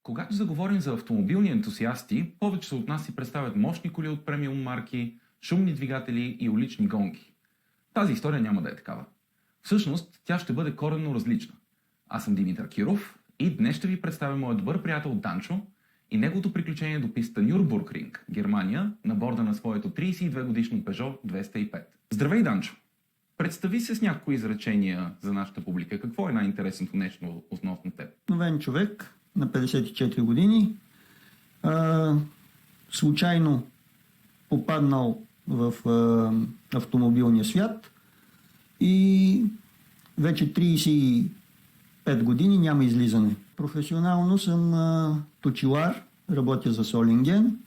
Когато заговорим за автомобилни ентусиасти, повечето от нас си представят мощни коли от премиум марки, шумни двигатели и улични гонки. Тази история няма да е такава. Всъщност, тя ще бъде коренно различна. Аз съм Димитър Киров и днес ще ви представя моят добър приятел Данчо и неговото приключение до пистата Нюрбургринг, Германия, на борда на своето 32-годишно Peugeot 205. Здравей, Данчо! Представи се с някои изречения за нашата публика. Какво е най-интересното нещо относно теб? Новен човек на 54 години, случайно попаднал в автомобилния свят и вече 35 години няма излизане. Професионално съм точилар, работя за Солинген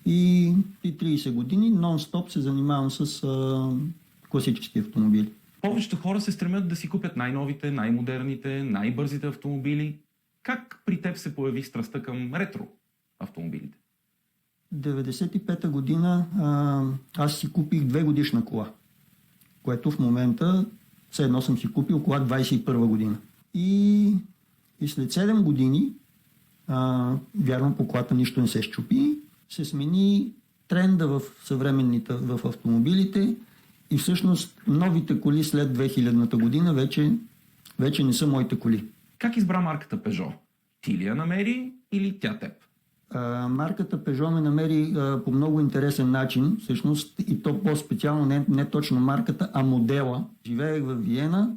и 30 години нон-стоп се занимавам с класически автомобили. Повечето хора се стремят да си купят най-новите, най-модерните, най-бързите автомобили. Как при теб се появи страстта към ретро автомобилите? 95-та година аз си купих 2-годишна кола, което в момента все едно съм си купил кола 21 година. И след 7 години, вярвам, по колата нищо не се счупи, се смени тренда в съвременните в автомобилите и всъщност новите коли след 2000-та година вече не са моите коли. Как избра марката Peugeot? Ти ли я намери или тя теб? Марката Peugeot ме намери по много интересен начин, всъщност, и то по-специално не точно марката, а модела. Живеех в Виена,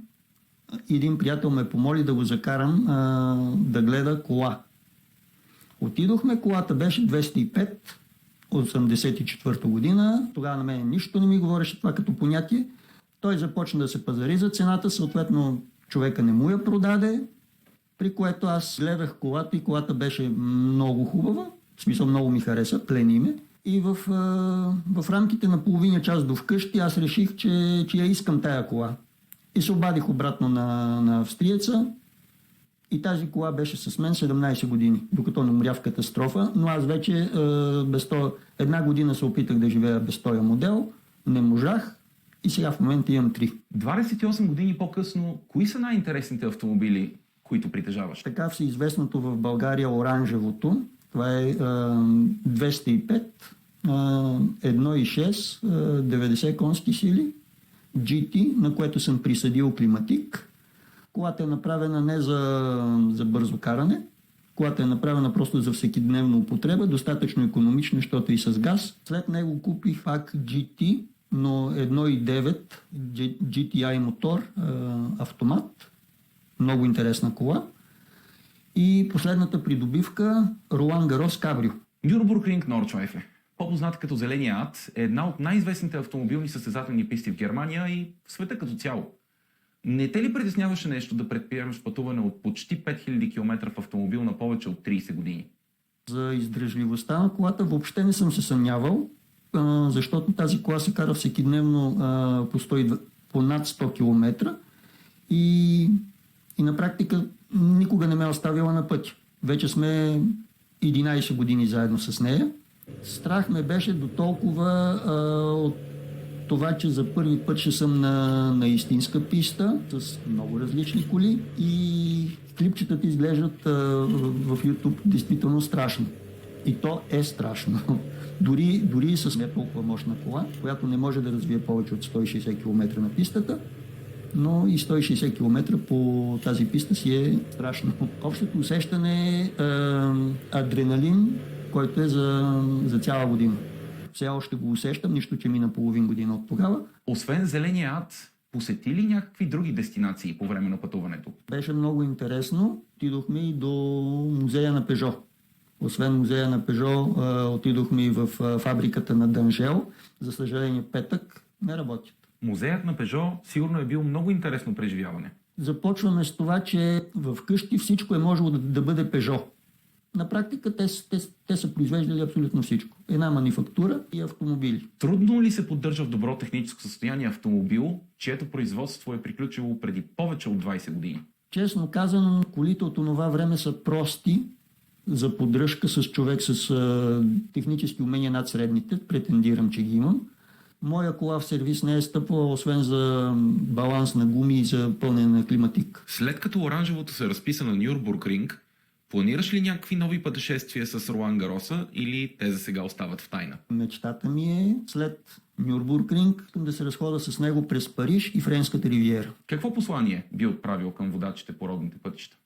един приятел ме помоли да го закарам да гледа кола. Отидохме, колата беше 205, 84 година, тогава на мен нищо не ми говореше това като понятие. Той започна да се пазари за цената, съответно човека не му я продаде, при което аз гледах колата и колата беше много хубава, в смисъл много ми хареса, плени ме. И в рамките на половина час до вкъщи аз реших, че я искам тая кола. И се обадих обратно на австриеца и тази кола беше с мен 17 години, докато не умря в катастрофа, но аз вече една година се опитах да живея без този модел, не можах и сега в момента имам 3. 28 години по-късно, кои са най-интересните автомобили, които притежаваш? Така всеизвестното в България оранжевото, това е 205, 1.6, 90 конски сили, GT, на което съм присъдил климатик. Колата е направена не за бързо каране, колата е направена просто за всекидневна употреба, достатъчно икономична, защото и с газ. След него купих пак GT, но 1.9 GTI мотор, автомат. Много интересна кола. И последната придобивка Ролан Гарос Кабрио. Нюрбургринг Нордшleife, по-познат като Зеления ад, е една от най-известните автомобилни състезателни писти в Германия и в света като цяло. Не те ли притесняваше нещо да предприемеш пътуване от почти 5000 км в автомобил на повече от 30 години? За издръжливостта на колата въобще не съм се съмнявал, защото тази кола се кара всекидневно по над 100 км и на практика никога не ме е оставила на пътя. Вече сме 11 години заедно с нея. Страх ме беше до толкова от това, че за първи път ще съм на истинска писта с много различни коли и клипчетата изглеждат в YouTube действително страшно. И то е страшно. Дори с не толкова мощна кола, която не може да развие повече от 160 км на пистата, но и 160 км по тази писта си е страшно. Общото усещане е адреналин, който е за цяла година. Все още го усещам, нищо, че мина половин година от тогава. Освен Зеления ад, посети ли някакви други дестинации по време на пътуването? Беше много интересно. Отидохме и до музея на Peugeot. Освен музея на Peugeot, отидохме и в фабриката на Данжел. За съжаление, петък не работят. Музеят на Peugeot сигурно е бил много интересно преживяване. Започваме с това, че в къщи всичко е можело да бъде Peugeot. На практика те са произвеждали абсолютно всичко. Една манифактура и автомобили. Трудно ли се поддържа в добро техническо състояние автомобил, чието производство е приключило преди повече от 20 години? Честно казано, колите от онова време са прости за поддръжка с човек с технически умения над средните. Претендирам, че ги имам. Моя кола в сервис не е стъпвала, освен за баланс на гуми и за пълнене на климатик. След като оранжевото се разписа на Нюрбургринг, Планираш ли някакви нови пътешествия с Ролан Гароса или те за сега остават в тайна? Мечтата ми е след Нюрбургринг да се разхода с него през Париж и Френската ривиера. Какво послание би отправил към водачите по родните пътища?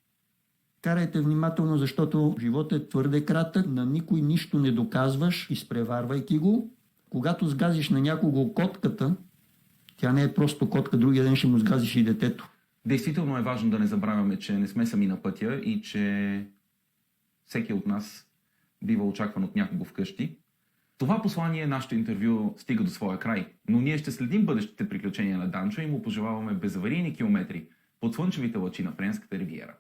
Карайте внимателно, защото животът е твърде кратък, на никой нищо не доказваш, изпреварвайки го. Когато сгазиш на някого котката, тя не е просто котка, другия ден ще му сгазиш и детето. Действително е важно да не забравяме, че не сме сами на пътя и че всеки от нас бива очакван от някого вкъщи. Това послание, нашето интервю стига до своя край, но ние ще следим бъдещите приключения на Данчо и му пожелаваме безаварийни километри под слънчевите лъчи на Френската ривиера.